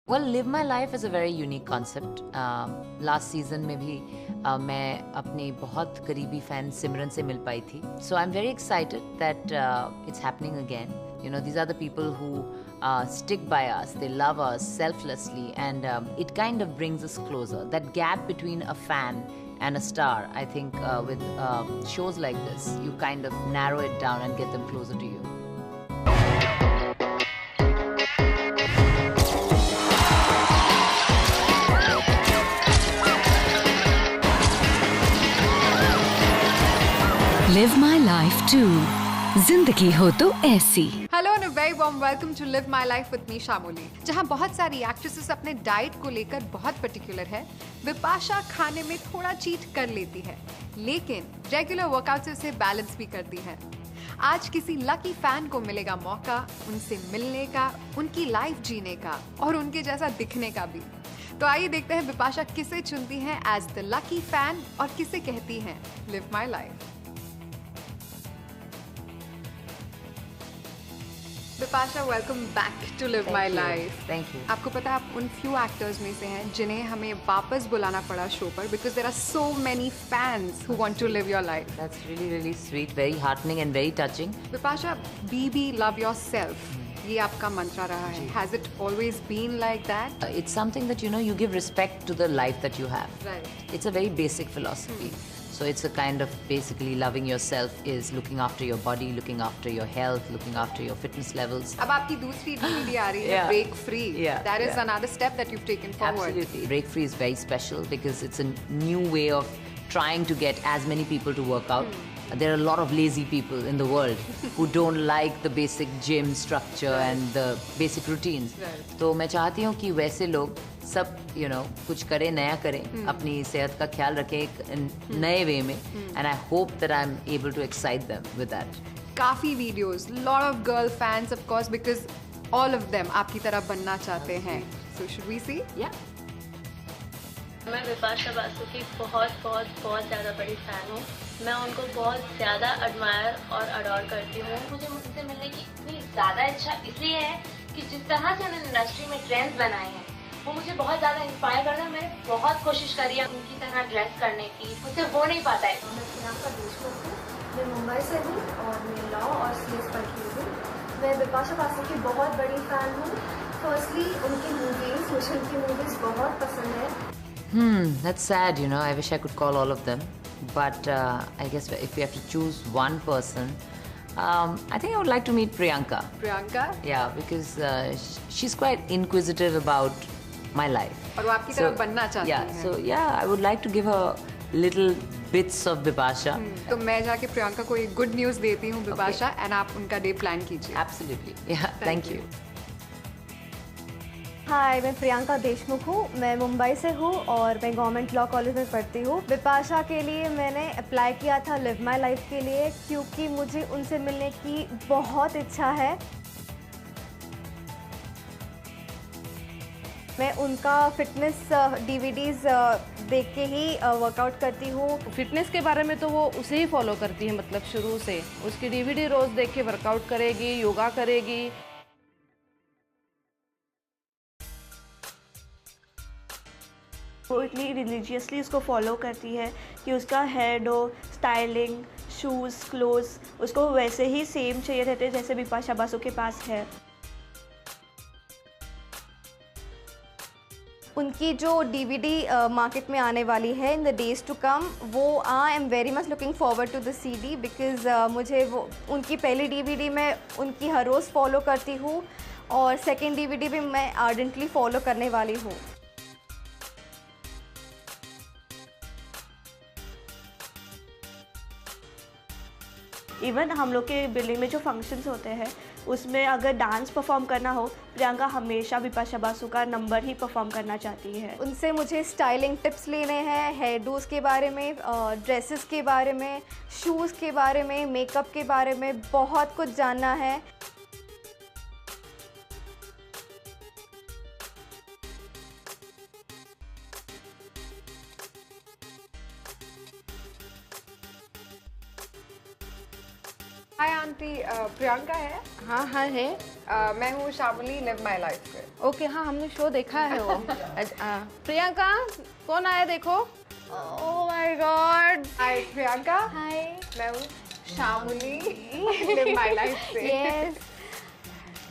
Well, live my life is a very unique concept. Last season में भी मैं अपनी बहुत करीबी fan सिमरन से मिल पाई थी. So I'm very excited that it's happening again. You know, these are the people who stick by us. They love us selflessly, and it kind of brings us closer. That gap between a fan and a star, I think, with shows like this, you kind of narrow it down and get them closer to you. Live my life too. जिंदगी हो तो ऐसी. Hello and very warm welcome to live my life with me Shamoli. जहां बहुत सारी actresses अपने diet को लेकर बहुत पर्टिकुलर है, विपाशा खाने में थोड़ा चीट कर लेती है, लेकिन रेगुलर वर्कआउट से उसे बैलेंस भी करती है. आज किसी लकी फैन को मिलेगा मौका उनसे मिलने का, उनकी लाइफ जीने का और उनके जैसा दिखने का भी. तो आइए देखते हैं विपाशा किसे चुनती हैं एज द लकी फैन और किसे कहती हैं live my life. Bipasha, welcome back to live my life. Thank you. आपको पता है आप उन फ्यू एक्टर्स में से हैं जिन्हें हमें वापस बुलाना पड़ा शो पर because there are so many fans who want to live your life. That's really, really sweet, very heartening and very touching. Bipasha, be love yourself, ये आपका मंत्रा रहा है. Has it always been like that? It's something that, you know, you give respect to the life that you have. Right. It's a very basic philosophy. So it's a kind of basically loving yourself is looking after your body, looking after your health, looking after your fitness levels. अब आपकी दूसरी DVD आ रही है, Yeah. Break free. Yeah, That is yeah. another step that you've taken forward. Absolutely. Break Free is very special because it's a new way of trying to get as many people to work out. There are a lot of lazy people in the world who don't like the basic gym structure and the basic routines. Right. तो मैं चाहती हूँ कि वैसे लोग सब कुछ करें, नया करें, अपनी सेहत का ख्याल रखें एक नए वे में. And I hope that I'm able to excite them with that. काफी videos, lot of girl fans of course because all of them आपकी तरह बनना चाहते हैं. So should we see? Yeah. मैं विपाशा बासु की बहुत ज़्यादा बड़ी फ़ैन हूँ. मैं उनको बहुत ज़्यादा एडमायर और अडोर करती हूँ. मुझे उनसे मिलने की इतनी ज़्यादा इच्छा इसलिए है कि जिस तरह से उन्होंने इंडस्ट्री में ट्रेंड्स बनाए हैं वो मुझे बहुत ज़्यादा इंस्पायर कर रहा है. मैंने बहुत कोशिश करी है उनकी तरह ड्रेस करने की, मुझसे वो नहीं पाता है. मैं प्रियंका देशमुख हूँ. मैं मुंबई से हूँ और मैं लॉ और CS पढ़ी हूँ. मैं विपाशा बासु की बहुत बड़ी फ़ैन हूँ. फर्स्टली उनकी मूवीज़, मुझे उनकी मूवीज़ बहुत पसंद है. That's sad, you know. I wish I could call all of them. But I guess if we have to choose one person, I think I would like to meet Priyanka. Priyanka, Yeah, because she's quite inquisitive about my life. और वो आपकी तरह बनना चाहती Yeah, हैं. so yeah, I would like to give her little bits of Bipasha. तो मैं जाके प्रियंका को एक गुड न्यूज़ देती हूँ विपाशा, एंड आप उनका डे प्लान कीजिए. Absolutely. Yeah, thank you. हाय, मैं प्रियंका देशमुख हूँ. मैं मुंबई से हूँ और मैं गवर्नमेंट लॉ कॉलेज में पढ़ती हूँ. विपाशा के लिए मैंने अप्लाई किया था लिव माय लाइफ के लिए क्योंकि मुझे उनसे मिलने की बहुत इच्छा है. मैं उनका फिटनेस DVDs देख के ही वर्कआउट करती हूँ. फिटनेस के बारे में तो वो उसे ही फॉलो करती है, मतलब शुरू से उसकी DVD रोज देख के वर्कआउट करेगी, योगा करेगी. वो इतनी रिलीजियसली उसको फॉलो करती है कि उसका hairdo, styling, shoes, clothes उसको वैसे ही सेम चाहिए रहते हैं जैसे विपाशा बासु के पास है. उनकी जो DVD मार्केट में आने वाली है in the days to come, वो I am very much looking forward to the CD because मुझे वो उनकी पहली DVD मैं उनकी हर रोज़ फॉलो करती हूँ और सेकेंड DVD भी मैं आर्डेंटली फॉलो करने वाली हूँ. इवन हम लोग के बिल्डिंग में जो फंक्शंस होते हैं उसमें अगर डांस परफॉर्म करना हो, प्रियंका हमेशा विपाशा बासु का नंबर ही परफॉर्म करना चाहती है. उनसे मुझे स्टाइलिंग टिप्स लेने हैं, हेयर डोज के बारे में, ड्रेसेस के बारे में, शूज़ के बारे में, मेकअप के बारे में बहुत कुछ जानना है. हाय आंटी, प्रियंका है. हाँ हाँ है. मैं हूँ शामली लिव माय लाइफ से. ओके हाँ, हमने शो देखा है वो। प्रियंका कौन आया देखो। Oh my God. Hi Priyanka. Hi. मैं हूँ शामुली लिव माय लाइफ से। यस।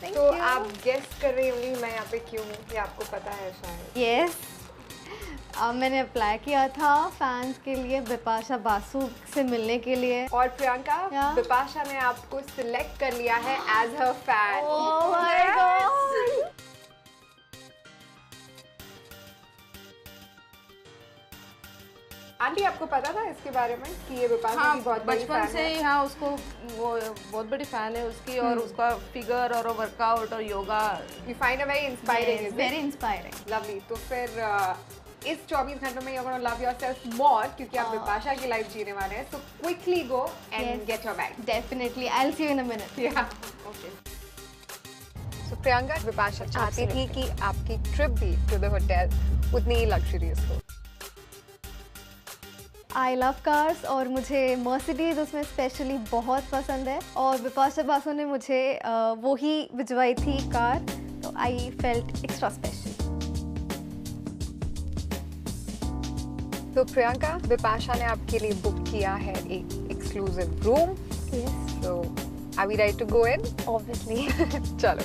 तो आप गेस कर रही होंगी मैं यहाँ पे क्यों हूँ, ये आपको पता है शायद। यस। मैंने अप्लाई किया था फैंस के लिए बिपाशा बासु से मिलने के लिए। और प्रियंका, Yeah. बिपाशा ने आपको सिलेक्ट कर लिया है as her fan. Oh my God. Aunty आपको पता था इसके बारे में कि ये बिपाशा हाँ, की बहुत बड़ी बचपन फैन से है? ही हाँ, उसको वो बहुत बड़ी फैन है उसकी, और उसका फिगर और वर्कआउट और yoga. You find her very inspiring, is it? Very inspiring. Lovely. तो फिर इस 24 घंटों में you're gonna love yourself more क्योंकि आप बिपाशा की लाइफ जीने वाले हैं। So quickly go and Yes. get your bag. Definitely I will see you in a minute. Yeah. Okay. So Priyanka, Bipasha चाहती थी कि आपकी ट्रिप भी to the hotel उतनी ही लग्जरियस हो। आई लव कार्स और मुझे मर्सिडीज उसमें स्पेशली बहुत पसंद है, और बिपाशा बासु ने मुझे वो ही भिजवाई थी कार, तो आई फेल्ट एक्स्ट्रा स्पेशल। तो प्रियंका, बिपाशा ने आपके लिए बुक किया है एक exclusive room. Yes So are we ready to go in? Obviously. चलो।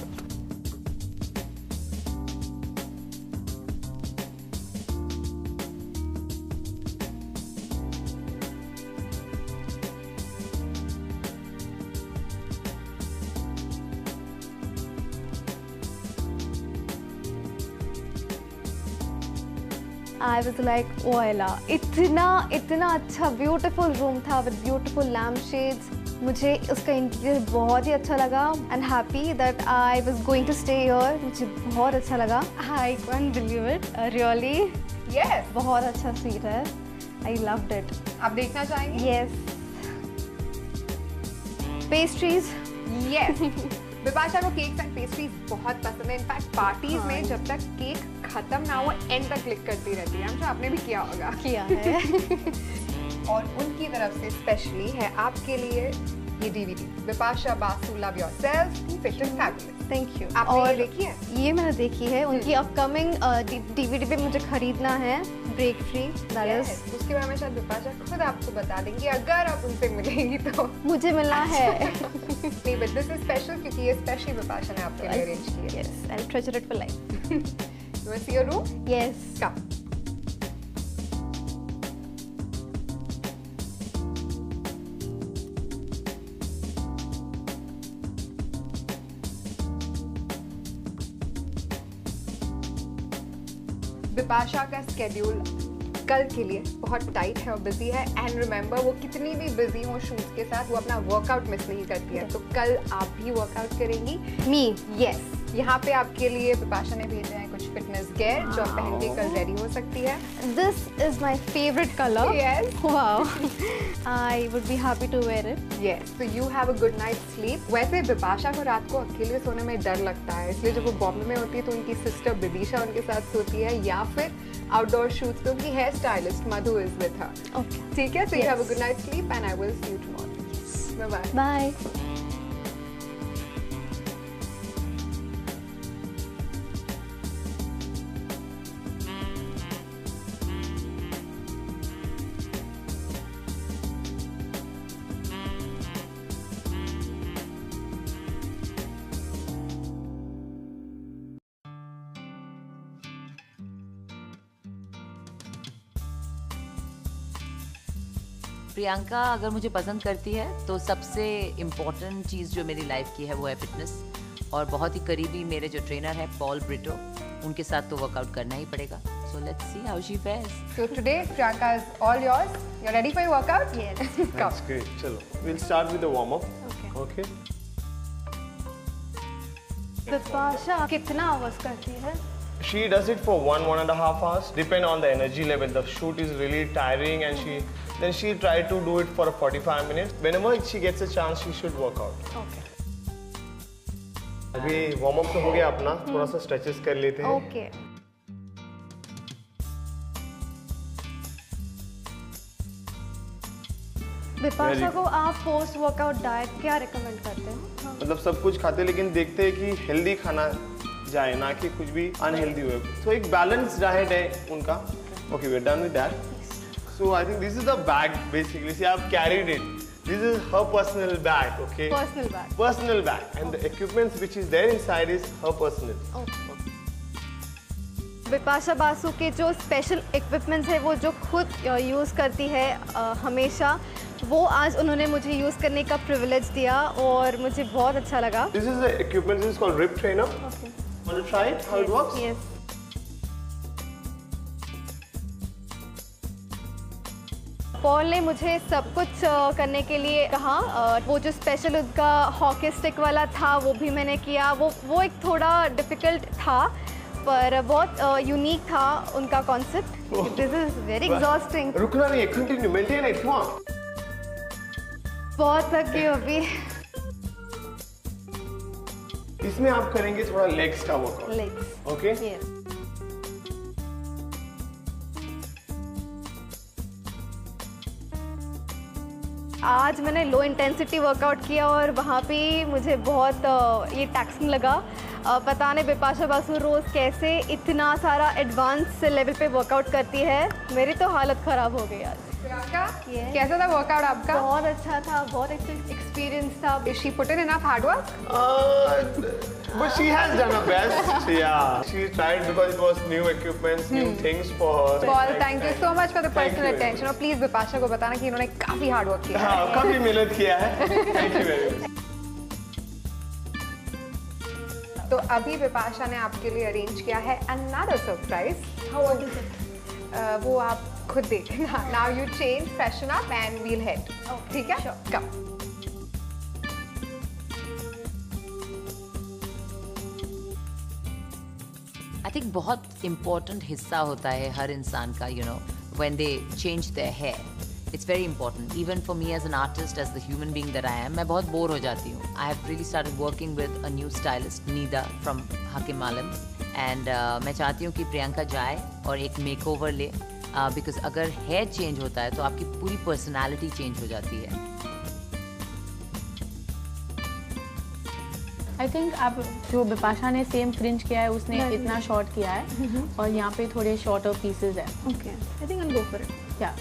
आई वॉज लाइक ओएला, इतना अच्छा ब्यूटीफुल रूम था विद ब्यूटीफुल लैम्प शेड्स। मुझे उसका इंटीरियर बहुत ही अच्छा लगा and happy that I was going to stay here. मुझे बहुत अच्छा लगा। I can't believe it, really. Yes. बहुत अच्छा सीट है। I loved it. आप देखना चाहेंगे? यस। पेस्ट्रीज। Yes. बिपाशा को केक्स एंड पेस्ट्रीज बहुत पसंद है। इनफैक्ट पार्टीज में जब तक केक खत्म ना हो एंड तक क्लिक करती रहती है। हम आपने भी किया होगा। किया है। और उनकी तरफ से स्पेशली है आपके लिए ये DVD, Bipasha Basu love yourself fit and fabulous. Thank you. आपने और ये देखी है? ये मैंने देखी है। उनकी अपकमिंग डीवीडी पे मुझे खरीदना है, break free, that is. Yes. उसके बारे में शायद बिपाशा खुद आपको बता देंगी अगर आप उनसे मिलेंगी तो। मुझे मिलना है। नहीं, बट दिस इज स्पेशल क्योंकि ये स्पेशली बिपाशा ने आपके लिए अरेंज की है। Yes, I'll treasure it for life. You want to see your room? Yes. Come. Bipasha का स्केड्यूल कल के लिए बहुत टाइट है और बिजी है। एंड रिमेंबर, वो कितनी भी बिजी हो शूट्स के साथ, वो अपना वर्कआउट मिस नहीं करती है। तो कल आप भी वर्कआउट करेंगी। Me. यस, यहाँ पे आपके लिए बिपाशा ने भेजे हैं कुछ फिटनेस गियर जो आप पहन के कल रेडी हो सकती है। This is my favorite color. Yes. Wow. I would be happy to wear it. Yes, so you have a good night's sleep. वैसे बिपाशा को रात को अकेले सोने में डर लगता है, इसलिए जब वो बॉम्बे में होती है तो उनकी सिस्टर विदिशा उनके साथ सोती है, या फिर आउटडोर शूट्स पे उनकी hair stylist Madhu is with her. Okay. ठीक है, so you Yes. have a good night's sleep and I will see you tomorrow. Yes. Bye bye. Bye. Priyanka अगर मुझे पसंद करती है तो सबसे इम्पोर्टेंट चीज़ जो मेरी लाइफ की है वो है फिटनेस, और बहुत ही करीबी मेरे जो ट्रेनर है पॉल ब्रिटो, उनके साथ तो वर्कआउट करना ही पड़ेगा। So let's see how she fares. So today Priyanka is all yours. You're ready for your workout? Yes. Come. That's great. Chalo. We'll start with the warm up. Okay. Bipasha कितना आवाज करती है? She does it for 1.5 hours. Depend on the energy level. The shoot is really tiring, and then she try to do it for 45 minutes. Whenever she gets a chance, she should work out. Okay. अभी warm up तो हो गया अपना, थोड़ा सा stretches कर लेते हैं। Okay. बिपाशा को आप पोस्ट वर्कआउट डाइट क्या रिकमेंड करते हैं? मतलब सब कुछ खाते हैं, लेकिन देखते हैं कि हेल्दी खाना जाए, ना कि कुछ भी अनहेल्दी हो। तो एक बैलेंस डाइट है उनका। Okay, we are done with that. So I think this is the bag basically. See, I've carried it. This is her personal bag, okay? Personal bag. Personal bag. And the equipments which is there inside is her personal. Bipasha Basu के जो special equipments है वो जो खुद use करती है हमेशा, वो आज उन्होंने मुझे यूज़ करने का प्रिविलेज दिया और मुझे बहुत अच्छा लगा। This is the equipment. This is called Rip Trainer. Okay. Want to try it? How it works? Yes. Paul ने मुझे सब कुछ करने के लिए कहा। वो जो स्पेशल उनका हॉकी स्टिक वाला था वो भी मैंने किया। वो एक थोड़ा डिफ़िकल्ट था पर बहुत यूनिक था उनका concept. This is very exhausting. रुकना नहीं है, कंटिन्यू, मेंटेन इट। बहुत थक गई अभी। इसमें आप करेंगे थोड़ा लेग्स का वर्कआउट। Legs, okay. यस। आज मैंने लो इंटेंसिटी वर्कआउट किया और वहाँ पे मुझे बहुत ये टैक्सिंग लगा। पता नहीं बिपाशा बासु रोज़ कैसे इतना सारा एडवांस लेवल पे वर्कआउट करती है। मेरी तो हालत ख़राब हो गई आज। प्रियंका, कैसा था वर्कआउट आपका? बहुत अच्छा था, बहुत एक्सपीरियंस था। Is she put in enough hard work? But she has done her best. Yeah, she tried because it was new equipments, new things for her. Paul, thank you so much for the Thank personal you very attention. और please Bipasha को बताना कि इन्होंने काफी hard work किया हाँ, है। काफी मेहनत किया है। Thank you very much. तो अभी बिपाशा ने आपके लिए अरेंज किया है another surprise. How was it? वो आप खुद देखेंगे। Now you change, freshen up and we'll head. ठीक है? Come. आई थिंक बहुत इम्पॉर्टेंट हिस्सा होता है हर इंसान का, you know, when they change their hair. It's very important even for me as an artist, as the human being that I am. मैं बहुत बोर हो जाती हूँ। I have really started working with a new stylist, Nida from Hakim Alam, and मैं चाहती हूँ कि प्रियंका जाए और एक मेकओवर ले, बिकॉज अगर हेयर चेंज होता है तो आपकी पूरी पर्सनैलिटी चेंज हो जाती है। आई थिंक आप जो बिपाशा ने सेम फ्रिंज किया है उसने इतना शॉर्ट किया है और यहाँ पे थोड़े शॉर्टर पीसेज है। Okay, I think I will go for it. या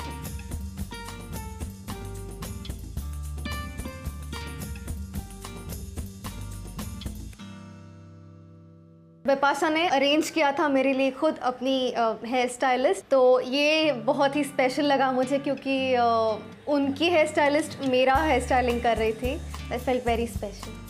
बिपाशा ने अरेंज किया था मेरे लिए खुद अपनी हेयर स्टाइलिस्ट, तो ये बहुत ही स्पेशल लगा मुझे क्योंकि उनकी हेयर स्टाइलिस्ट मेरा हेयर स्टाइलिंग कर रही थी। I felt very special.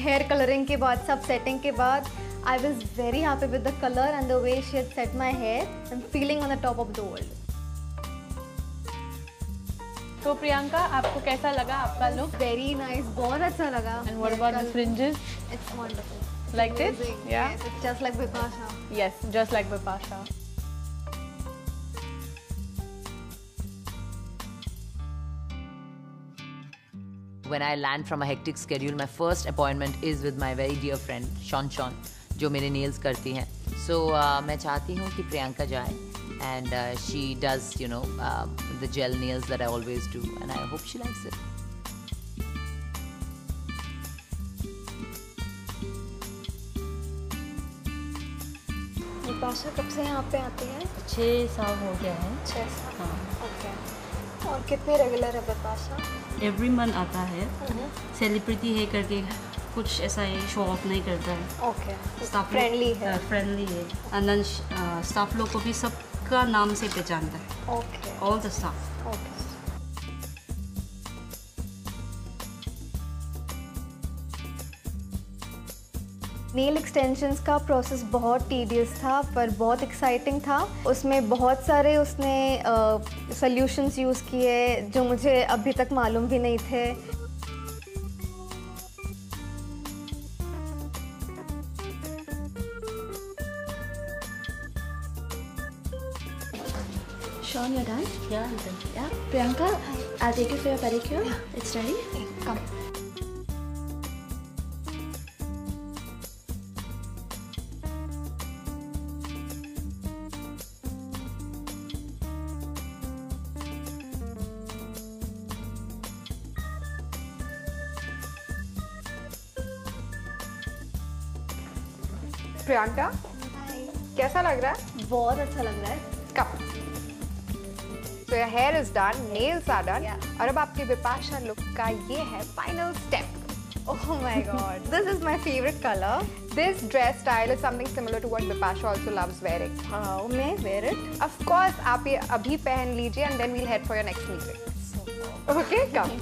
Hair colouring के बाद, सब सेटिंग के बाद, I was very happy with the color and the way she had set my hair. I'm feeling on the top of the world. तो प्रियंका, आपको कैसा लगा आपका लुक? Very nice, बहुत अच्छा लगा। And what about the fringes? It's wonderful. Like this? Amazing. Yeah. Yes, it's just like Bipasha. Yes, just like Bipasha. When I land from a hectic schedule, my first appointment is with my very dear friend Sean, जो मेरे nails करती हैं। So मैं चाहती हूँ कि प्रियंका जाए and she does, you know, the gel nails that I always do, and I hope she likes it. Bipasha कब से यहाँ पे आती है? 6 साल हो गया है। 6 साल। हाँ। ओके। और कितने रेगुलर है बिपाशा? एवरी मंथ आता है। सेलिब्रिटी है करके कुछ ऐसा है, शो ऑफ नहीं करता है। ओके। स्टाफ फ्रेंडली है। फ्रेंडली है। एंड देन स्टाफ लोग को भी सबका नाम से पहचानता है। Okay. All the staff. Okay. Nail extensions का प्रोसेस बहुत टीडियस था पर बहुत एक्साइटिंग था। उसमें बहुत सारे उसने सॉल्यूशंस यूज़ किए जो मुझे अभी तक मालूम भी नहीं थे। Sean, you're done? Yeah, I'm done. Yeah. Priyanka, I'll take you for your pedicure. Yeah. It's ready? Come. Priyanka, कैसा लग रहा है? बहुत अच्छा लग रहा है। कम। So your hair is done, nails are done, और अब आपके विपाशा लुक का ये है final step. Oh my god, this is my favorite color. This dress style is something similar to what Vipasha also loves wearing. How may I wear it? Of course, आप ये अभी पहन लीजिए and then we'll head for your next meeting. Okay, come.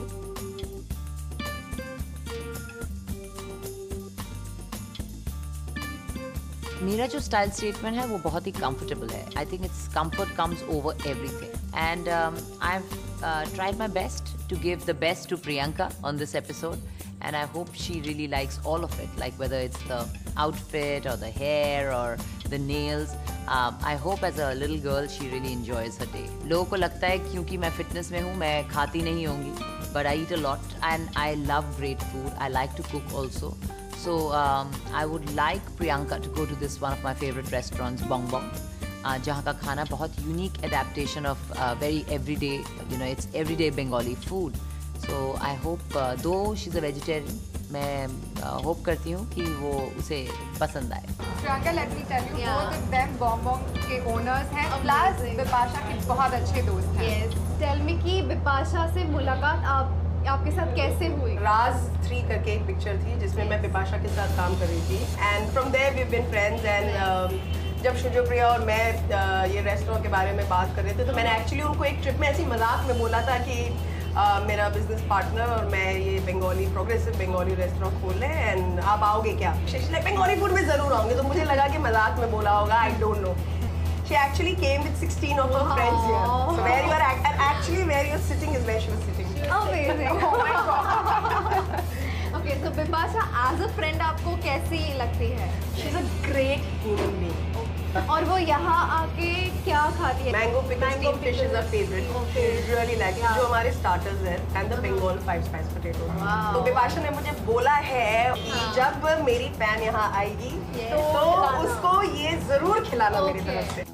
मेरा जो style statement है वो बहुत ही कंफर्टेबल है. I think it's comfort comes over everything and I have tried my best to give the best to Priyanka on this episode, and I hope she really likes all of it, like whether it's the outfit or the hair or the nails. I hope as a little girl she really enjoys her day. लोगों को लगता है क्योंकि मैं fitness में हूँ मैं खाती नहीं होंगी, but I eat a lot and I love great food. I like to cook also. So I would like Priyanka to go to this one of my favorite restaurants, Bong Bong, जहाँ का खाना बहुत unique adaptation of very everyday, you know, it's everyday Bengali food. So I hope, though she's a vegetarian, मैं hope करती हूँ कि वो उसे पसंद आए. Priyanka, let me tell you, both of them Bong Bong के owners हैं, plus विपाशा के बहुत अच्छे दोस्त हैं. Yes. Tell me कि विपाशा से मुलाकात आपके साथ कैसे हुई? राज 3 करके एक पिक्चर थी जिसमें मैं विपाशा के साथ काम कर रही थी and from there we been friends and जब शुजोप्रिया और मैं ये रेस्टोरेंट के बारे में बात कर रहे थे तो मैंने एक्चुअली उनको एक ट्रिप में ऐसी मजाक में बोला था कि मेरा बिजनेस पार्टनर और मैं ये बंगाली प्रोग्रेसिव बंगाली रेस्टोरेंट खोल रहे हैं एंड आप आओगे क्या? बंगाली फूड में ज़रूर आऊँगी. तो मुझे लगा कि मजाक में बोला होगा, I don't know. She actually came with 16 of her friends here. So where you are actually where you're sitting is where she was sitting. Amazing. Oh my god. Okay, so Vipasha as a friend आपको कैसी लगती है? She's a great human being. और वो यहाँ आके क्या खाती है? Mango pickles, steamed fish is her favorite. She really likes it. जो हमारे starters हैं and the Bengal 5 spice potatoes. तो विपाशा ने मुझे बोला है कि जब मेरी फैन यहाँ आएगी तो उसको ये जरूर खिलाना मेरी तरफ से.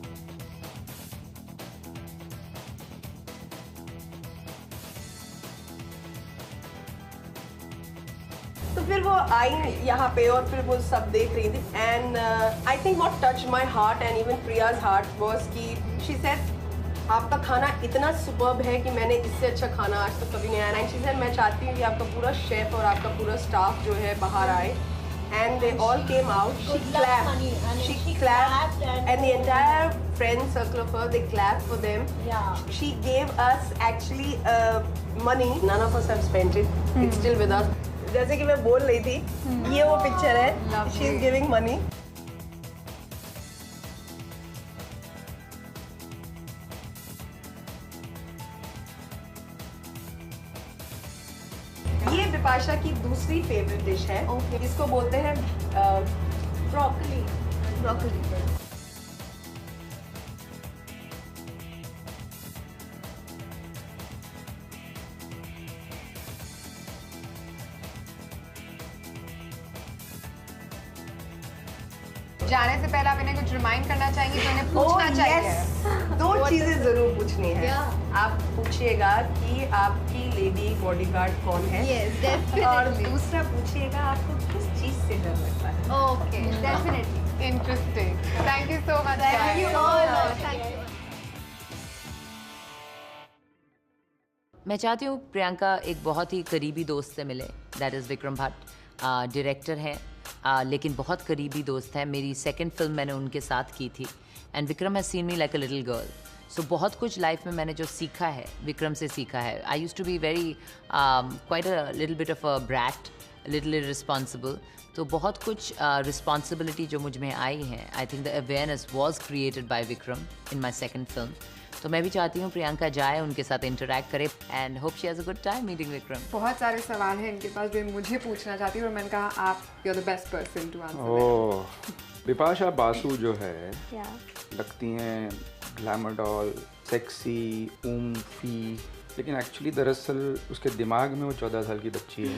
तो फिर वो आई यहाँ पे और फिर वो सब देख रही थी and I think what touch my heart and even Priya's heart was कि शी सेड आपका खाना इतना सुपर्ब है कि मैंने इससे अच्छा खाना आज तक कभी नहीं आया. एंड शी सेड मैं चाहती हूँ कि आपका पूरा शेफ और आपका पूरा स्टाफ जो है बाहर आए. And they all came out. She clapped and the entire friend circle of her, they clapped for them. She gave us actually money. None of us have spent it. It's still with us. जैसे कि मैं बोल रही थी, ये वो picture है. She is giving money. ये विपाशा की दूसरी फेवरेट डिश है. इसको बोलते हैं ब्रोकली. जाने से पहले आप इन्हें कुछ रिमाइंड करना चाहेंगे जो इन्हें पूछना चाहिए? दो चीजें जरूर पूछनी है. आप पूछिएगा कि आपकी लेडी बॉडीगार्ड कौन है. और दूसरा पूछिएगा आपको किस चीज से डर लगता है. Okay, definitely. Interesting. Thank you so much. Thank you all. Thank you. मैं चाहती हूँ प्रियंका एक बहुत ही करीबी दोस्त से मिले. That is Vikram Bhatt. Director हैं लेकिन बहुत करीबी दोस्त है. मेरी सेकंड फिल्म मैंने उनके साथ की थी and Vikram has seen me like a little girl. So बहुत कुछ लाइफ में मैंने जो सीखा है विक्रम से सीखा है. I used to be very quite a little bit of a brat, little irresponsible. तो बहुत कुछ रिस्पॉन्सिबिलिटी जो मुझ में आई है, I think the awareness was created by Vikram in my second film. तो मैं भी चाहती हूँ प्रियंका जाए, उनके साथ इंटरेक्ट करे and hope she has a good time meeting Vikram. बहुत सारे सवाल हैं इनके पास जो मुझे पूछना चाहती हूँ और मैंने कहा आप you are the best person to answer. Bipasha Basu जो है लगती हैं ग्लैमर डॉल, सेक्सी, ऊम्फी, लेकिन एक्चुअली दरअसल उसके दिमाग में वो 14 साल की बच्ची है.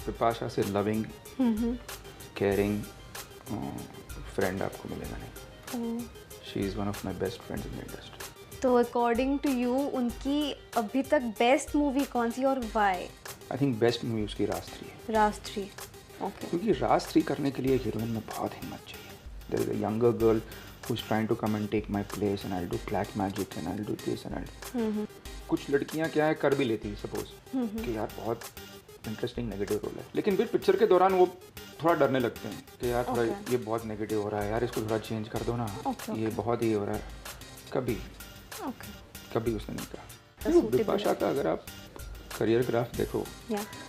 विपाशा से लविंग, केयरिंग फ्रेंड आपको मिलेगा नहीं. She is one of my best friends in the industry. तो अकॉर्डिंग टू यू उनकी अभी तक बेस्ट मूवी कौन सी और why? I think best movie उसकी राज 3 है. राज 3. क्योंकि राज 3 करने के लिए हीरोइन में बहुत हिम्मत चाहिए. There is a younger girl who's trying to come and take my place and I'll do black magic and I'll do this and I'll. कुछ लड़कियां क्या है कर भी लेती है सपोज कि यार बहुत इंटरेस्टिंग नेगेटिव रोल है, लेकिन फिर पिक्चर के दौरान वो थोड़ा डरने लगते हैं कि यार थोड़ा ये बहुत नेगेटिव हो रहा है, यार इसको थोड़ा चेंज कर दो ना, ये बहुत ही हो रहा है. कभी उसने नहीं कहा. बिपाशा का अगर आप करियर ग्राफ देखो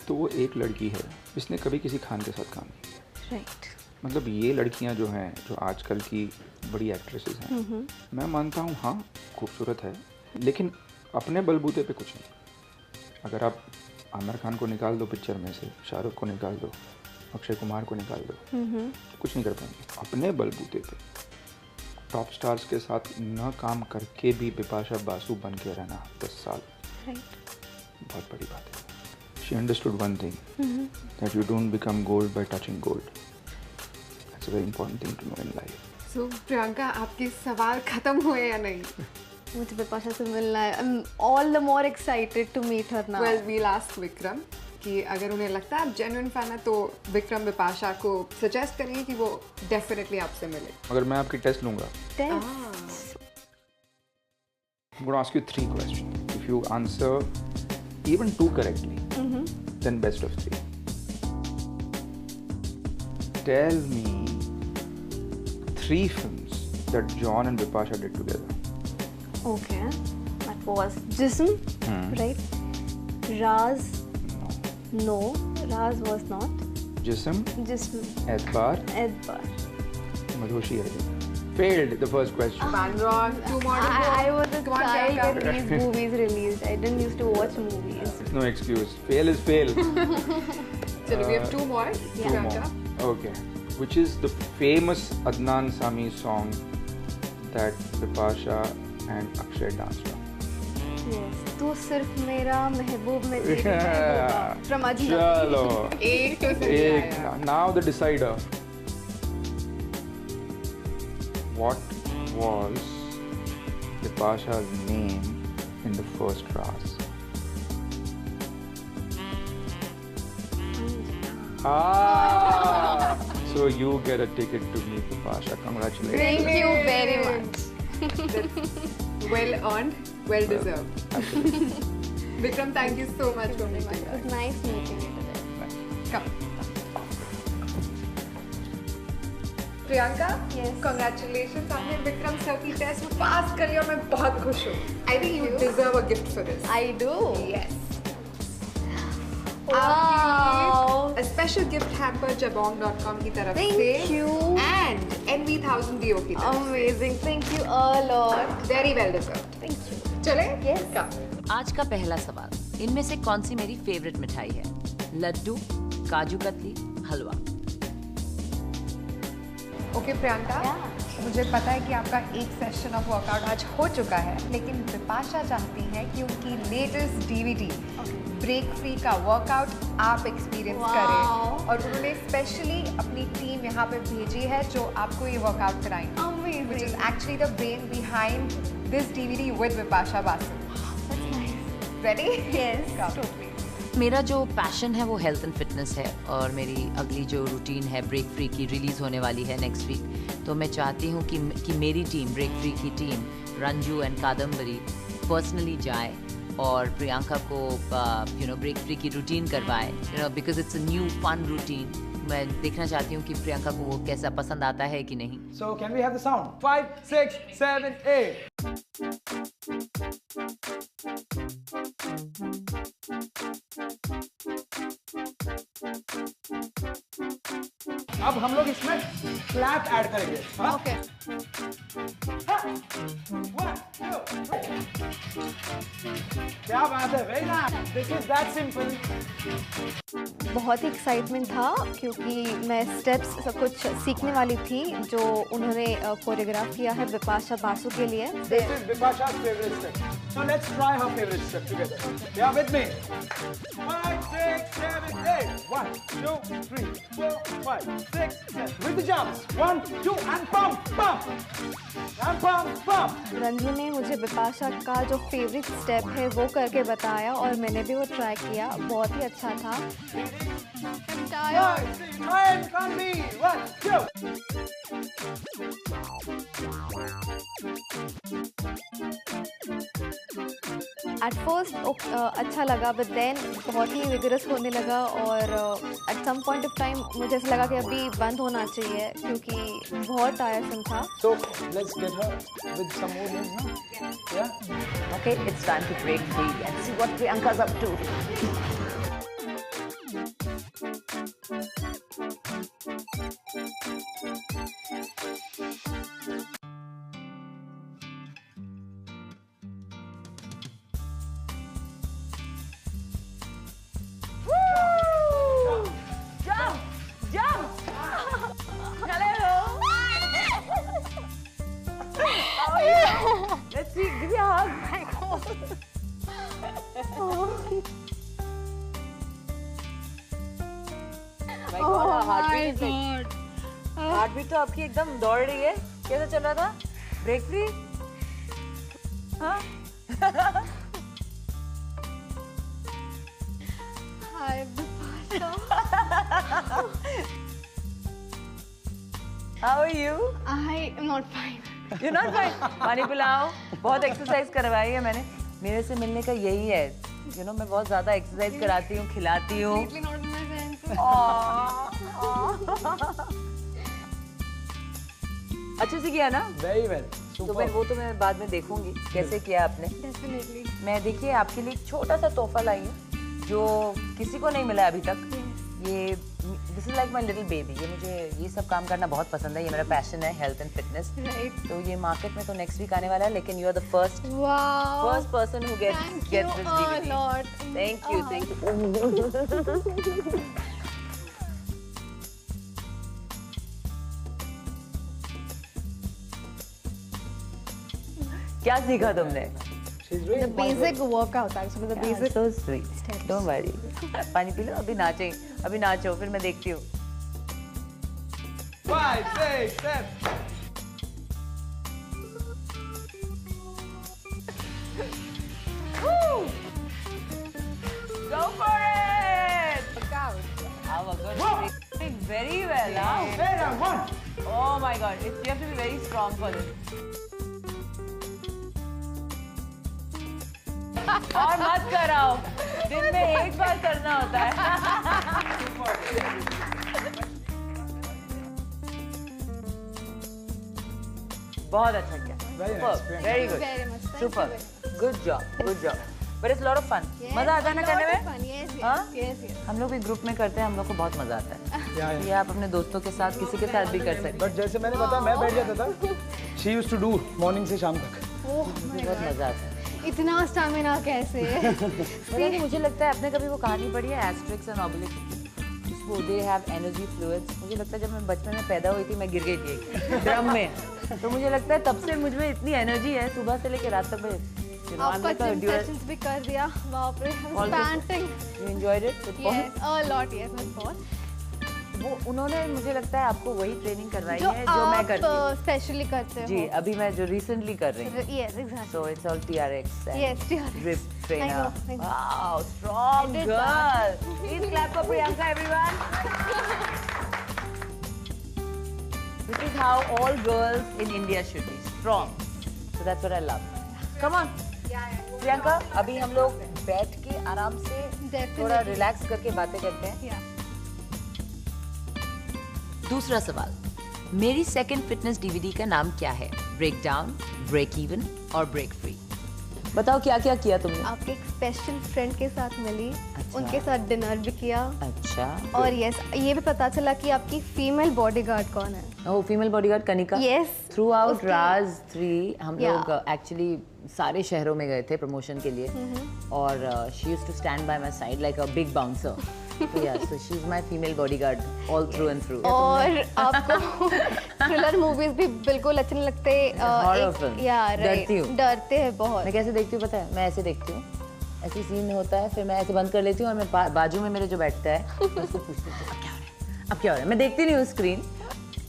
तो वो एक लड़की है जिसने कभी किसी खान के साथ काम नहीं किया. मतलब ये लड़कियां जो हैं, जो आजकल की बड़ी एक्ट्रेसेस हैं, मैं मानता हूँ हाँ खूबसूरत है, लेकिन अपने बलबूते पे कुछ नहीं. अगर आप आमिर खान को निकाल दो पिक्चर में से, शाहरुख को निकाल दो, अक्षय कुमार को निकाल दो, कुछ नहीं कर पाएंगे. अपने बलबूते पे टॉप स्टार्स के साथ न काम करके भी बिपाशा बासु बन के रहना 10 साल बहुत बड़ी बात है. She understood one thing, that you don't become gold by touching gold. That's a very important thing to know in life. So Priyanka, आपके सवाल खत्म हुए या नहीं? मुझे बिपाशा से मिलना है. I'm all the more excited to meet her now. Well, we'll ask Vikram कि अगर उन्हें लगता है आप जेन्युइन फैन है तो विक्रम बिपाशा को सजेस्ट करेंगे कि वो डेफिनेटली आपसे मिले. अगर मैं आपकी टेस्ट लूँगा. I'm going to ask you 3 questions. If you answer even 2 correctly, then best of 3. Tell me 3 films that John and Bipasha did together. Okay, that was Jism, right? Raz. No, Raz was not. Jism. Edbar. Madhoshi Arjun. Failed the first question. One wrong, 2 more to go. I was a child when these movies released. I didn't used to watch movies. No excuse. Fail is fail. So we have 2 more. Two more. Okay. Which is the famous Adnan Sami song that Bipasha and Akshay danced on? Yes. तू सिर्फ मेरा महबूब में तेरी महबूबा. From Ajna. चलो. एक तो सही आया. Now the decider. What was Bipasha's name in the first Raz? So you get a ticket to meet Bipasha. Congratulations. Thank you very much. Well earned, well deserved. Vikram, thank you so much for meeting us. It was nice meeting you today. Come. Priyanka, Yes. congratulations, आपने Vikram sir की test में पास कर लिया और मैं बहुत खुश हूँ. I think you deserve a gift for this. I do. Yes. Wow. A special gift hamper jabong.com की तरफ से. Thank you. And NV1000 DO की तरफ से. Amazing. Thank you a lot. Very well deserved. Thank you. चले? Yes. Come. आज का पहला सवाल, इनमें से कौन सी मेरी फेवरेट मिठाई है? लड्डू, काजू कतली, हलवा. ओके प्रियंका, मुझे पता है कि आपका एक सेशन ऑफ वर्कआउट आज हो चुका है, लेकिन बिपाशा चाहती है कि उनकी लेटेस्ट डीवीडी ब्रेक फ्री का वर्कआउट आप एक्सपीरियंस करें, और उन्होंने स्पेशली अपनी टीम यहाँ पे भेजी है जो आपको ये वर्कआउट कराएंगे, which is actually the brain behind this DVD with Bipasha Basu. Ready? Yes. Totally. मेरा जो पैशन है वो हेल्थ एंड फिटनेस है, और मेरी अगली जो रूटीन है ब्रेक फ्री की रिलीज़ होने वाली है नेक्स्ट वीक. तो मैं चाहती हूँ कि मेरी टीम, ब्रेक फ्री की team, Ranju and Kadambari personally जाए और प्रियंका को ब्रेक फ्री की रूटीन करवाए, because it's a new fun routine. मैं देखना चाहती हूँ कि प्रियंका को वो कैसा पसंद आता है कि नहीं. So can we have the sound? 5, 6, 7, 8. अब हम लोग इसमें क्लैप ऐड करेंगे. ओके. क्या बात है, very nice. This is that simple. बहुत ही एक्साइटमेंट था क्योंकि मैं स्टेप्स सब कुछ सीखने वाली थी जो उन्होंने कोरियोग्राफ किया है बिपाशा बासु के लिए. This is Bipasha's favorite step. So let's try her favorite step together. Yeah, with me. 5, 6, 7, 8. 1, 2, 3, 4, 5, 6, 7. With the jumps. 1, 2, and pump, pump. And pump, pump. Ranju ने मुझे बिपाशा का जो फेवरेट स्टेप है वो करके बताया और मैंने भी वो ट्राई किया, बहुत ही अच्छा था। Time, come me. 1, 2. At first अच्छा लगा, बट देन बहुत ही विगरस होने लगा और at some point of time मुझे ऐसा लगा कि अभी बंद होना चाहिए क्योंकि बहुत टायरसम था। So let's get her with some more moves, no? Yeah. Okay, it's time to break free and see what Priyanka's up to. Let's see, give me a hug. My God. My God, heartbeat तो आपकी एकदम दौड़ रही है। कैसा चल रहा था? Break free? हाँ? Hi, Bipasha. How are you? I am not fine. You're not fine. पानी पिलाओ। बहुत एक्सरसाइज करवाई है मैंने। मेरे से मिलने का यही है। You know, मैं बहुत ज़्यादा एक्सरसाइज कराती हूँ, खिलाती हूँ। अच्छे से किया ना? Very well. तो वो तो मैं बाद में देखूंगी कैसे किया आपने। Definitely. मैं देखिए आपके लिए एक छोटा सा तोहफा लाई हूँ जो किसी को नहीं मिला अभी तक। ये this is like my little baby. ये मुझे ये सब काम करना बहुत पसंद है, ये मेरा पैशन है, हेल्थ एंड फिटनेस। तो ये मार्केट में तो नेक्स्ट वीक आने वाला है, लेकिन you are the first person who gets this DVD. Thank you. क्या सीखा तुमने? The basic workout actually, the basic. So sweet. Don't worry. पानी पी लो, अभी नाचो, फिर मैं देखती हूँ। 5, 6, 7. Go for it! Workout. Workout. Very well. There, 1. Oh my God! You have to be very strong for this. और मत कराओ, दिन में एक बार करना होता है। बहुत अच्छा किया। Very good. Super. Good job. But it's a lot of fun. मजा आता है ना करने में? हाँ? हम लोग भी ग्रुप में करते हैं, हम लोग को बहुत मजा आता है। ये आप अपने दोस्तों के साथ, किसी के साथ भी कर सकते हैं। बट जैसे मैंने बताया, मैं बैठ जाता था। She used to do morning से शाम तक। बहुत मजा आता है। इतना स्टैमिना कैसे? मुझे लगता है आपने कभी वो कहानी पढ़ी है एस्ट्रिक्स एंड ऑब्लिक्स की? वो दे हैव एनर्जी फ्लूइड्स। मुझे लगता है जब मैं बचपन में पैदा हुई थी मैं गिर गई थी ड्रम में, तो मुझे लगता है तब से मुझ में इतनी एनर्जी है सुबह से लेकर रात तक। आपका जिम सेशंस भी कर दिया, बाप रे, painting. You enjoyed it? Yes, a lot, yes, बहुत। वो उन्होंने मुझे लगता है आपको वही ट्रेनिंग करवाई है जो मैं करती हूँ। स्पेशली करते हो। जी, अभी मैं जो रिसेंटली कर रही हूँ। Yes, exactly. So it's all TRX. Yes, TRX. Drip trainer. I know. Wow, strong girl. Please clap for Priyanka, everyone. This is how all girls in India should be, strong. So that's what I love. Come on. Priyanka, अभी हम लोग बैठ के आराम से थोड़ा relax करके बातें करते हैं। दूसरा सवाल, मेरी सेकंड फिटनेस डीवीडी का नाम क्या है? ब्रेक डाउन, ब्रेक इवन और ब्रेक फ्री। बताओ क्या क्या किया तुमने? आपके एक स्पेशल फ्रेंड के साथ मिली, उनके साथ डिनर भी किया। अच्छा। और यस, ये भी पता चला कि आपकी फीमेल बॉडीगार्ड कौन है। Oh, female bodyguard Kanika. Yes. Through Raaz 3 हम लोग एक्चुअली सारे शहरों में गए थे प्रमोशन के लिए और she used to stand by my side like a big bouncer. So she's my female bodyguard all through and through. और आपको थ्रिलर मूवीज भी बिल्कुल अच्छे नहीं लगते? हॉरर फिल्म डरती हूँ. डरते हैं बहुत. मैं कैसे देखती हूँ पता है? मैं ऐसे देखती हूँ, ऐसी सीन होता है, फिर मैं ऐसे बंद कर लेती हूँ और मैं बाजू में मेरे जो बैठता है मैं उसको पूछती हूँ अब क्या हो रहा है, अब क्या हो रहा है. मैं देखती नहीं हूँ screen.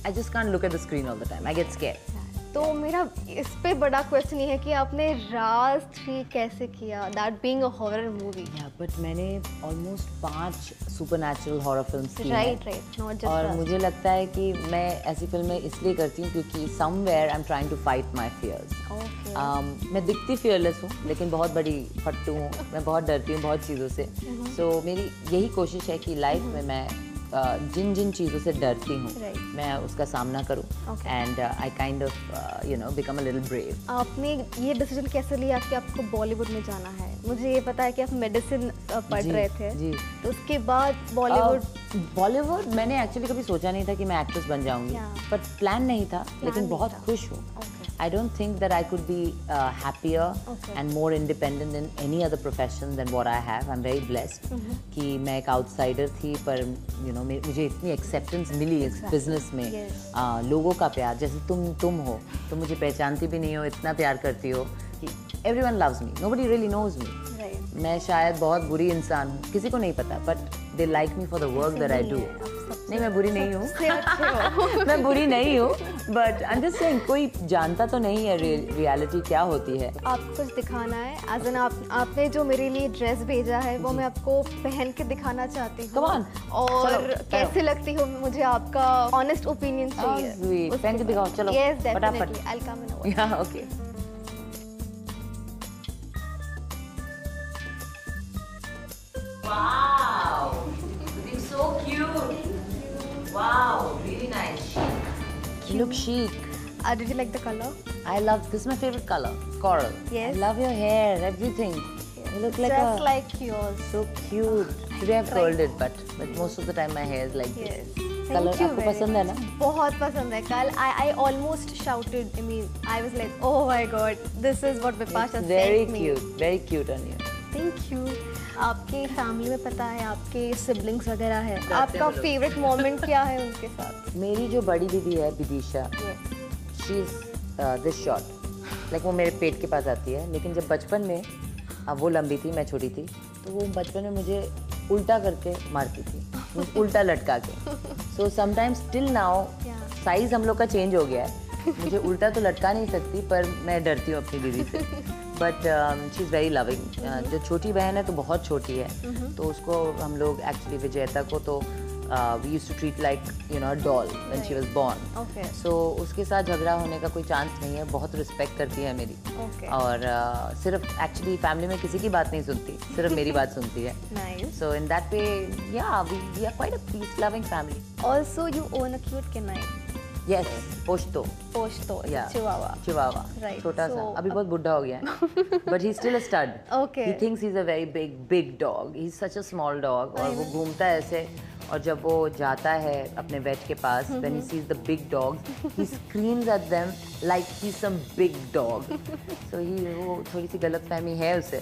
I just can't look at the screen all the time. I get scared. तो मेरा इस पे बड़ा क्वेश्चन ये है कि आपने राज 3 कैसे किया? That being a horror movie. Yeah, but मैंने almost 5 supernatural horror films की हैं. Right. Not just और Raj. मुझे लगता है कि मैं ऐसी फिल्में इसलिए करती हूँ क्योंकि somewhere I'm trying to fight my fears. Okay. मैं दिखती fearless हूँ लेकिन बहुत बड़ी फट्टू हूँ. मैं बहुत डरती हूँ बहुत चीज़ों से. So मेरी यही कोशिश है कि लाइफ में मैं जिन जिन चीज़ों से डरती हूँ मैं उसका सामना करूँ and I kind of you know become a little brave. आपने ये डिसीजन कैसे लिया कि आपको बॉलीवुड में जाना है? मुझे ये पता है कि आप मेडिसिन पढ़ रहे थे जी. तो उसके बाद बॉलीवुड मैंने एक्चुअली कभी सोचा नहीं था कि मैं एक्ट्रेस बन जाऊंगी, बट प्लान नहीं था लेकिन बहुत खुश हूँ. I don't think that I could be happier and more independent in any other profession than what I have. I'm very blessed कि मैं एक outsider थी पर you know मुझे इतनी acceptance मिली इस business में. लोगों का प्यार, जैसे तुम हो तो मुझे पहचानती भी नहीं हो, इतना प्यार करती हो कि everyone loves me. Nobody really knows me. मैं शायद बहुत बुरी इंसान हूँ, किसी को नहीं पता, but they like me for the work that I do. नहीं मैं बुरी नहीं हूँ मैं बुरी नहीं हूँ but I am just saying कोई जानता तो नहीं है रियलिटी क्या होती है. आपको कुछ दिखाना है एज एन आपने जो मेरे लिए ड्रेस भेजा है वो मैं आपको पहन के दिखाना चाहती हूँ. और कैसे लगती हो मुझे आपका ऑनेस्ट ओपिनियन चाहिए. पहन के दिखाओ चलो. Yes definitely I will come in over. या okay. Wow, looking so cute. Wow, really nice. You look chic. Did you like the color? I love this. Is my favorite color, coral. Yes. I love your hair, everything. Yes. You look like just like yours. So cute. Today I've curled it, but most of the time my hair is like yes. this. Color आपको पसंद है ना? बहुत पसंद है. कल I almost shouted. I mean, I was like, oh my god, this is what Vipasha sent me. Very cute, very cute on you. Thank you. आपके family में पता है आपके सिबलिंग्स वगैरह है, आपका फेवरेट मोमेंट क्या है उनके साथ? मेरी जो बड़ी दीदी है Vidisha, she is this short, like वो मेरे पेट के पास आती है. लेकिन जब बचपन में अब वो लंबी थी मैं छोटी थी तो वो बचपन में मुझे उल्टा करके मारती थी, उल्टा लटका के. So sometimes till now size हम लोग का चेंज हो गया है. मुझे उल्टा तो लटका नहीं सकती पर मैं डरती हूँ अपनी दीदी से. But she is very loving. जो छोटी बहन है तो बहुत छोटी है तो उसको हम लोग एक्चुअली विजेता को तो we used to treat like you know doll when she was born. So उसके साथ झगड़ा होने का कोई चांस नहीं है. बहुत रिस्पेक्ट करती है मेरी. और सिर्फ एक्चुअली फैमिली में किसी की बात नहीं सुनती, सिर्फ मेरी बात सुनती है. सो इन दैट वे या we are quite a peace loving family. Also you own a cute canine. Yes, Posto. Yeah. Chihuahua. Right. छोटा सा. अभी बहुत बुढ़ा हो गया है. But he's still a stud. Okay. He thinks he's a very big dog. He's such a small dog. और वो घूमता है ऐसे. और जब वो जाता है अपने वेट के पास, when he sees the big dogs, he screams at them like he's some big dog. So वो थोड़ी सी गलतफहमी है उसे.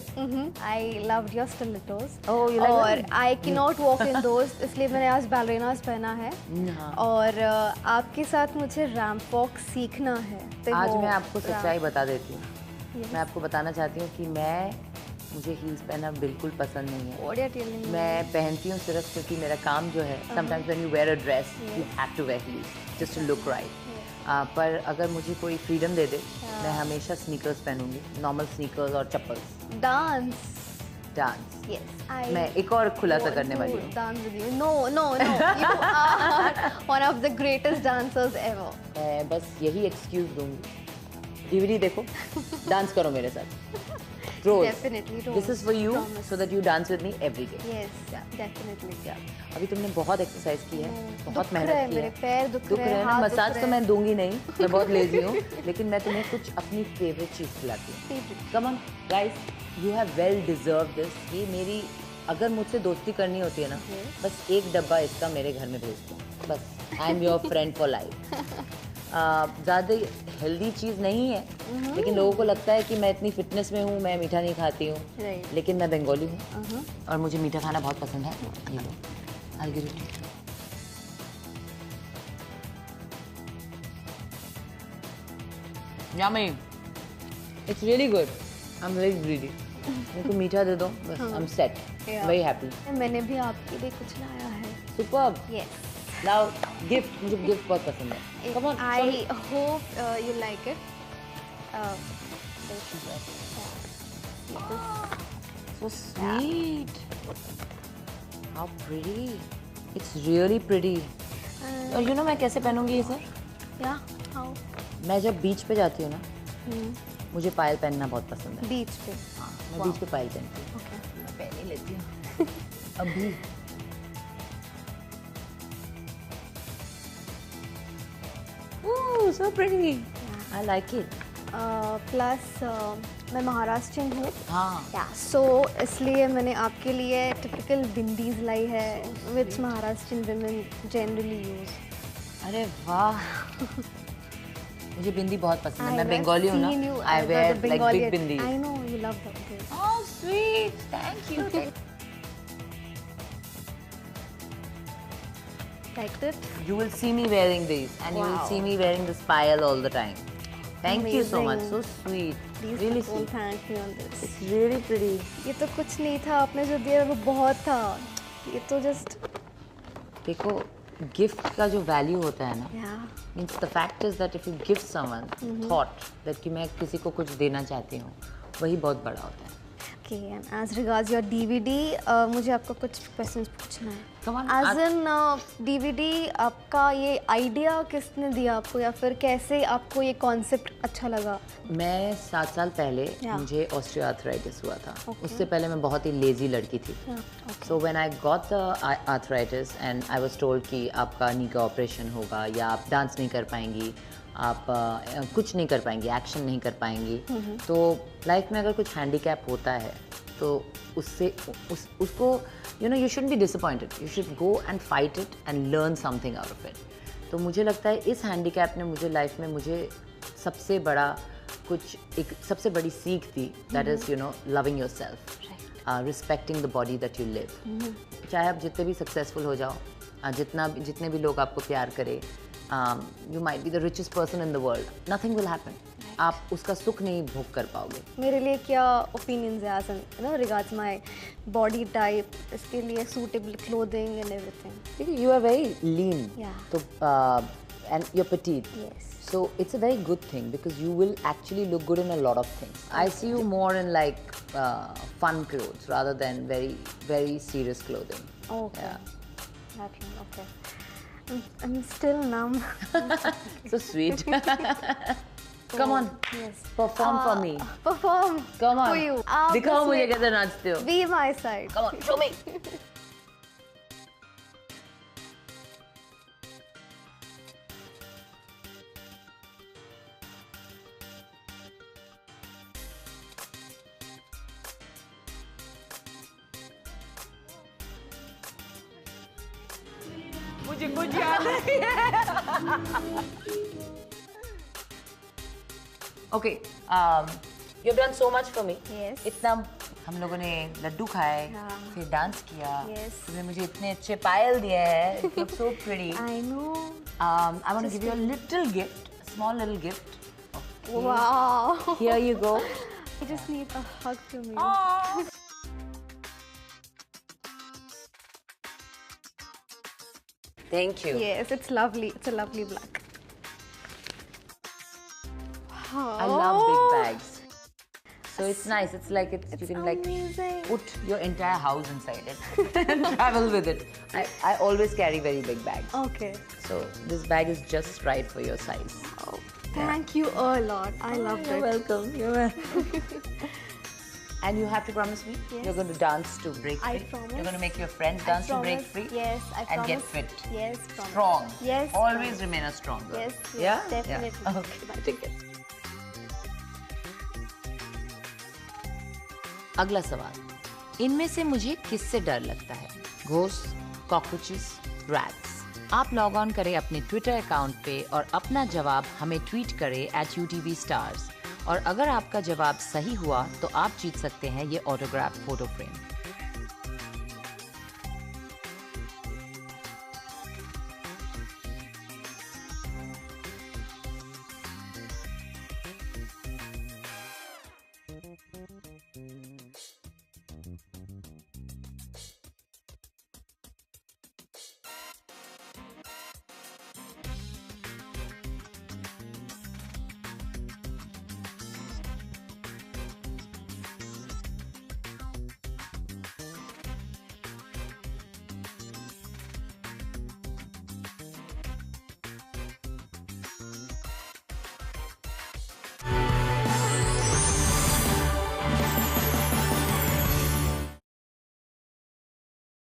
I loved your stilettos. Oh, you like और them? I cannot walk in those, इसलिए मैंने आज बैलरीनास पहना है. और आपके साथ मुझे रैम्प वॉक सीखना है. आज मैं आपको सच्चाई बता देती हूँ. मैं आपको बताना चाहती हूँ कि मुझे हील्स पहनना बिल्कुल पसंद नहीं है. मैं पहनती हूँ सिर्फ क्योंकि मेरा काम जो है sometimes when you wear a dress you have to wear heels just to look right. पर अगर मुझे कोई फ्रीडम दे दे मैं हमेशा स्नीकर्स पहनूंगी, नॉर्मल स्नीकर्स और चप्पल्स. डांस मैं एक और खुलासा करने वाली हूँ. Dance with you. No. You are one of the greatest dancers ever. मैं बस यही एक्सक्यूज दूंगी. DVD देखो, डांस करो मेरे साथ. Rose. Definitely, Rose. This is for you, so that you dance with me every day. Yes, definitely. अभी तुमने बहुत एक्सरसाइज की है, बहुत मेहनत की है. मेरे पैर दुख रहे हैं, ना. मसाज तो मैं दूंगी नहीं, मैं बहुत लेजी हूँ. लेकिन मैं तुम्हें कुछ अपनी फेवरेट चीज खिलाती हूँ. Come on, guys, you have well deserved this. ये मेरी अगर मुझसे दोस्ती करनी होती है ना, बस एक डब्बा इसका मेरे घर में भेज दो. बस I am your friend for life. ज़्यादा हेल्दी चीज़ नहीं है, लेकिन लोगों को लगता है कि मैं इतनी फिटनेस में हूँ, मैं मीठा नहीं खाती हूँ, लेकिन मैं बंगाली हूँ और मुझे मीठा खाना बहुत पसंद है। ये लो, I'll give it to you. Yummy. It's really good. I'm very greedy. मेरे को मीठा दे दो बस, I'm set. Very happy. मैंने भी आपके लिए कुछ लाया है. Superb. Yes. Now gift, मुझे gift बहुत पसंद है. Come on. I hope you like it. So sweet. How pretty. It's really pretty. और you know मैं कैसे पहनूंगी ये सर? Yeah. How? मैं जब बीच पे जाती हूँ ना, मुझे पायल पहनना बहुत पसंद है. बीच पे? हाँ, मैं बीच पे पायल पहनती हूँ. Okay. मैं पहन ही लेती हूँ. अभी. Ooh, so pretty. Yeah. I like it. Plus मैं महाराष्ट्रियन हूँ. हाँ. Yeah. So इसलिए मैंने आपके लिए typical bindis लाई है, which Maharashtrian women generally use. अरे वाह. मुझे बिंदी बहुत पसंद है. मैं बंगाली हूँ ना. I wear like big bindi. I know you love that. Oh sweet, thank you. Liked it? You will see me wearing these, and you will see me wearing this pile all the time. Thank you so much. So sweet. Please really don't sweet. thank me on this. It's really pretty. ये तो कुछ नहीं था, आपने जो दिया वो बहुत था. ये तो just. देखो गिफ्ट का जो वैल्यू होता है ना, Yeah. the fact is that if you give someone thought that कि मैं किसी को कुछ देना चाहती हूँ, वही बहुत बड़ा होता है. Okay, and as regards your DVD, मुझे आपको कुछ questions पूछना है. Come on. As in DVD, आपका ये idea किसने दिया आपको या फिर कैसे आपको ये concept अच्छा लगा? मैं 7 साल पहले मुझे ऑस्टियोआर्थराइटिस हुआ था. उससे पहले मैं बहुत ही लेजी लड़की थी. So when I got the arthritis and I was told कि आपका नी का ऑपरेशन होगा या आप डांस नहीं कर पाएंगी, आप कुछ नहीं कर पाएंगी, एक्शन नहीं कर पाएंगी, तो लाइफ में अगर कुछ हैंडीकैप होता है तो उससे उसको you know you shouldn't be disappointed. You should go and fight it and learn something out of it. तो मुझे लगता है इस हैंडीकैप ने मुझे लाइफ में सबसे बड़ी सीख दी. That is you know loving yourself, respecting the body that you live. चाहे आप जितने भी सक्सेसफुल हो जाओ, जितने भी लोग आपको प्यार करें, you might be the richest person in the world, nothing will happen. आप उसका सुख नहीं भोग कर पाओगे. मेरे लिए क्या opinions है as in, you know, regards my body type, इसके लिए suitable clothing and everything. You are very lean. Yeah. So, and you're petite. Yes. So it's a very good thing because you will actually look good in a lot of things. I see you more in like fun clothes rather than very, very serious clothing. Okay. Yeah. Okay. I'm still numb. So sweet. Come on. Yes. Perform for me. Perform. Come on. For you. दिखाओ मुझे कैसे नाचते हो. Be my side. Come on, show me. मुझे कुछ याद नहीं है. Okay, you've done so much for me. Yes. इतना हम लोगों ने लड्डू खाए, फिर डांस किया. Yes. तुमने मुझे इतने अच्छे पायल दिए हैं. It looks so pretty. I know. I want to give you a little gift, a small little gift. Okay. Wow. Here you go. I just need a hug from you. Oh. Thank you. Yes, it's lovely. It's a lovely black. I love big bags. So it's nice. It's like you can amazing. Like put your entire house inside it and travel with it. I always carry very big bags. Okay. So this bag is just right for your size. Oh, thank you a lot. I loved You're it. welcome. You're welcome. And you have to promise me you're going to dance to break free. I promise. You're going to make your friends dance to break free. Yes, I promise. And get fit. Yes, promise. Strong. Yes. Always remain a strong girl. Yes. Yeah? Definitely. Yeah. Okay. Take it. अगला सवाल. इनमें से मुझे किससे डर लगता है? Ghost, cockroaches, rats. आप लॉग ऑन करें अपने ट्विटर अकाउंट पे और अपना जवाब हमें ट्वीट करें @UTV Stars। और अगर आपका जवाब सही हुआ तो आप जीत सकते हैं ये ऑटोग्राफ फोटो फ्रेम।